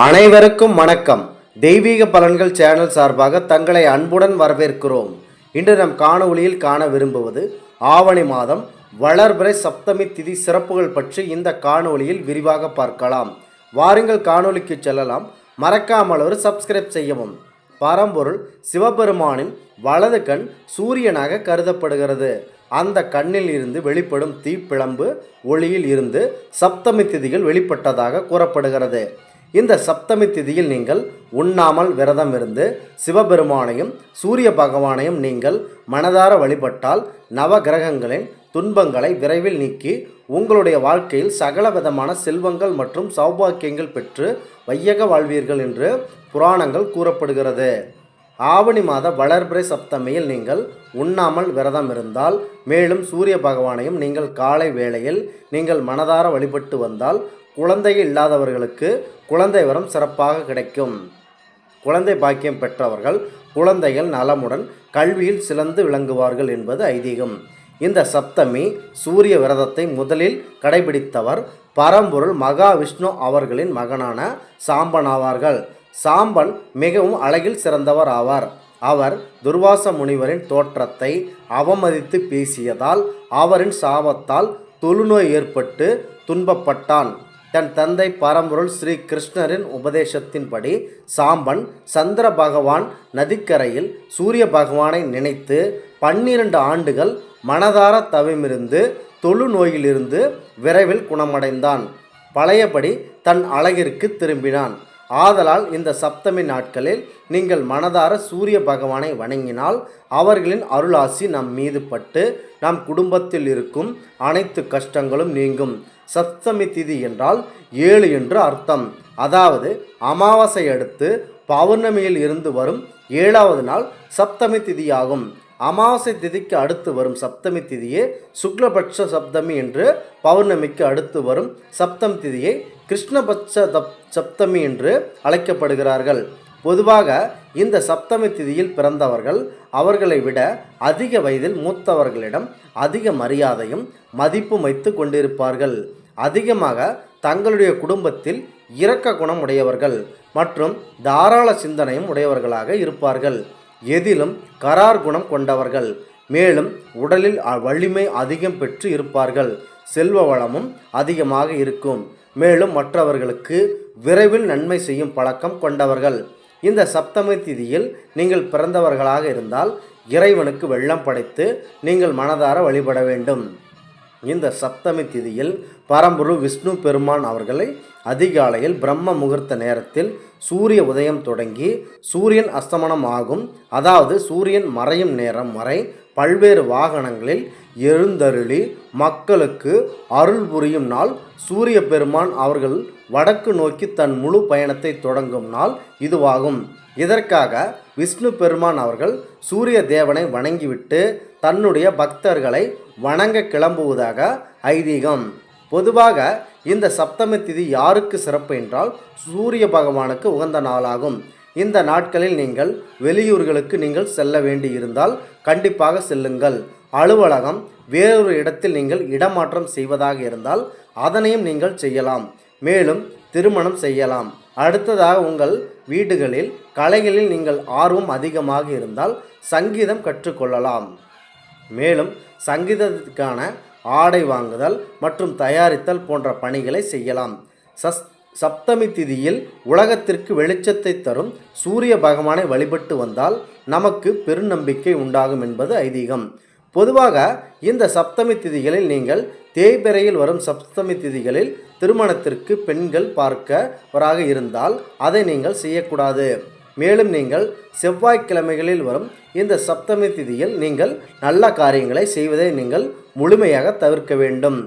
அனைவருக்கும் வணக்கம். தெய்வீக பலன்கள் சேனல் சார்பாக தங்களை அன்புடன் வரவேற்கிறோம். இன்று நம் காணொளியில் காண விரும்புவது ஆவணி மாதம் வளர்பிறை சப்தமி திதி சிறப்புகள் பற்றி இந்த காணொளியில் விரிவாக பார்க்கலாம். வாருங்கள் காணொளிக்கு செல்லலாம். மறக்காமல் ஒரு சப்ஸ்கிரைப் செய்யவும். பரம்பொருள் சிவபெருமானின் வலது கண் சூரியனாக கருதப்படுகிறது. அந்த கண்ணில் இருந்து வெளிப்படும் தீப்பிழம்பு ஒளியில் இருந்து சப்தமி திதிகள் வெளிப்பட்டதாக கூறப்படுகிறது. இந்த சப்தமி திதியில் நீங்கள் உண்ணாமல் விரதம் இருந்து சிவபெருமானையும் சூரிய பகவானையும் நீங்கள் மனதார வழிபட்டால் நவகிரகங்களின் துன்பங்களை விரைவில் நீக்கி உங்களுடைய வாழ்க்கையில் சகல விதமான செல்வங்கள் மற்றும் சௌபாக்கியங்கள் பெற்று வையக வாழ்வீர்கள் என்று புராணங்கள் கூறப்படுகிறது. ஆவணி மாத வளர்பிறை சப்தமியில் நீங்கள் உண்ணாமல் விரதம் இருந்தால், மேலும் சூரிய பகவானையும் நீங்கள் காலை வேளையில் நீங்கள் மனதார வழிபட்டு வந்தால் குழந்தைகள் இல்லாதவர்களுக்கு குழந்தை வரம் சிறப்பாக கிடைக்கும். குழந்தை பாக்கியம் பெற்றவர்கள் குழந்தைகள் நலமுடன் கல்வியில் சிறந்து விளங்குவார்கள் என்பது ஐதீகம். இந்த சப்தமி சூரிய விரதத்தை முதலில் கடைபிடித்தவர் பரம்பொருள் மகாவிஷ்ணு அவர்களின் மகனான சாம்பன் ஆவார்கள். சாம்பன் மிகவும் அழகில் சிறந்தவர் ஆவார். அவர் துர்வாச முனிவரின் தோற்றத்தை அவமதித்து பேசியதால் அவரின் சாபத்தால் தொழுநோய் ஏற்பட்டு துன்பப்பட்டான். தன் தந்தை பரம்பொருள் ஸ்ரீ கிருஷ்ணரின் உபதேசத்தின்படி சாம்பன் சந்திர பகவான் நதிக்கரையில் சூரிய பகவானை நினைத்து 12 ஆண்டுகள் மனதார தவமிருந்து தொழுநோயிலிருந்து விரைவில் குணமடைந்தான். பழையபடி தன் அழகிற்கு திரும்பினான். ஆதலால் இந்த சப்தமி நாட்களில் நீங்கள் மனதார சூரிய பகவானை வணங்கினால் அவர்களின் அருளாசி நம் மீது பட்டு நம் குடும்பத்தில் இருக்கும் அனைத்து கஷ்டங்களும் நீங்கும். சப்தமி திதி என்றால் 7 என்று அர்த்தம். அதாவது அமாவாசை அடுத்து பௌர்ணமியில் இருந்து வரும் 7வது நாள் சப்தமி திதியாகும். அமாவாசை திதிக்கு அடுத்து வரும் சப்தமி திதியே சுக்லபட்ச சப்தமி என்று, பௌர்ணமிக்கு அடுத்து வரும் சப்தமி திதியை கிருஷ்ணபட்ச சப்தமி என்று அழைக்கப்படுகிறார்கள். பொதுவாக இந்த சப்தமி திதியில் பிறந்தவர்கள் அவர்களை விட அதிக வயதில் மூத்தவர்களிடம் அதிக மரியாதையும் மதிப்பும் வைத்து கொண்டிருப்பார்கள். அதிகமாக தங்களுடைய குடும்பத்தில் இரக்க குணம் உடையவர்கள் மற்றும் தாராள சிந்தனையும் உடையவர்களாக இருப்பார்கள். எதிலும் கரார் குணம் கொண்டவர்கள். மேலும் உடலில் வலிமை அதிகம் பெற்று இருப்பார்கள். செல்வ வளமும் அதிகமாக இருக்கும். மேலும் மற்றவர்களுக்கு விரைவில் நன்மை செய்யும் பழக்கம் கொண்டவர்கள். இந்த சப்தமி திதியில் நீங்கள் பிறந்தவர்களாக இருந்தால் இறைவனுக்கு வெள்ளம் படைத்து நீங்கள் மனதார வழிபட வேண்டும். இந்த சப்தமி திதியில் பரம்பொருள் விஷ்ணு பெருமான் அவர்களை அதிகாலையில் பிரம்ம முகூர்த்த நேரத்தில் சூரிய உதயம் தொடங்கி சூரியன் அஸ்தமனம் ஆகும், அதாவது சூரியன் மறையும் நேரம் வரை பல்வேறு வாகனங்களில் எழுந்தருளி மக்களுக்கு அருள் புரியும் நாள் சூரிய பெருமான் அவர்கள் வடக்கு நோக்கி தன் முழு பயணத்தை தொடங்கும் நாள் இதுவாகும். இதற்காக விஷ்ணு பெருமான் அவர்கள் சூரிய தேவனை வணங்கிவிட்டு தன்னுடைய பக்தர்களை வணங்க கிளம்புவதாக ஐதீகம். பொதுவாக இந்த சப்தமி திதி யாருக்கு சிறப்பு என்றால் சூரிய பகவானுக்கு உகந்த நாளாகும். இந்த நாட்களில் நீங்கள் வெளியூர்களுக்கு நீங்கள் செல்ல வேண்டி இருந்தால் கண்டிப்பாக செல்லுங்கள். அலுவலகம் வேறொரு இடத்தில் நீங்கள் இடமாற்றம் செய்வதாக இருந்தால் அதனையும் நீங்கள் செய்யலாம். மேலும் திருமணம் செய்யலாம். அடுத்ததாக உங்கள் வீடுகளில் கலைகளில் நீங்கள் ஆர்வம் அதிகமாக இருந்தால் சங்கீதம் கற்றுக்கொள்ளலாம். மேலும் சங்கீதத்திற்கான ஆடை வாங்குதல் மற்றும் தயாரித்தல் போன்ற பணிகளை செய்யலாம். சப்தமி திதியில் உலகத்திற்கு வெளிச்சத்தை தரும் சூரிய பகவானை வழிபட்டு வந்தால் நமக்கு பெருநம்பிக்கை உண்டாகும் என்பது ஐதீகம். பொதுவாக இந்த சப்தமி திதிகளில் நீங்கள் தேய்பிறையில் வரும் சப்தமி திதிகளில் திருமணத்திற்கு பெண்கள் பார்க்கவராக இருந்தால் அதை நீங்கள் செய்யக்கூடாது. மேலும் நீங்கள் செவ்வாய்க்கிழமைகளில் வரும் இந்த சப்தமி திதியில் நீங்கள் நல்ல காரியங்களை செய்வதை நீங்கள் முழுமையாக தவிர்க்க வேண்டும்.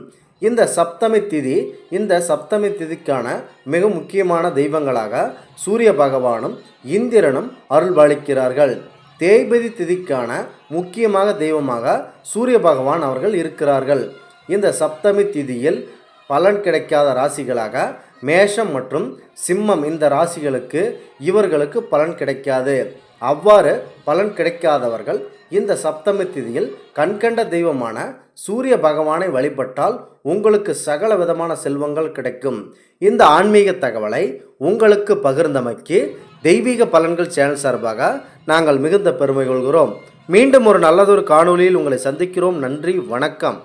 இந்த சப்தமி திதிக்கான மிக முக்கியமான தெய்வங்களாக சூரிய பகவானும் இந்திரனும் அருள்பாலிக்கிறார்கள். தேய்பிறை திதிக்கான முக்கியமாக தெய்வமாக சூரிய பகவான் அவர்கள் இருக்கிறார்கள். இந்த சப்தமி திதியில் பலன் கிடைக்காத ராசிகளாக மேஷம் மற்றும் சிம்மம் இந்த ராசிகளுக்கு இவர்களுக்கு பலன் கிடைக்காது. அவ்வாறு பலன் கிடைக்காதவர்கள் இந்த சப்தமி திதியில் கண்கண்ட தெய்வமான சூரிய பகவானை வழிபட்டால் உங்களுக்கு சகல விதமான செல்வங்கள் கிடைக்கும். இந்த ஆன்மீக தகவலை உங்களுக்கு பகிர்ந்தமைக்கு தெய்வீக பலன்கள் சேனல் சார்பாக நாங்கள் மிகுந்த பெருமை கொள்கிறோம். மீண்டும் ஒரு நல்லதொரு காணொளியில் உங்களை சந்திக்கிறோம். நன்றி, வணக்கம்.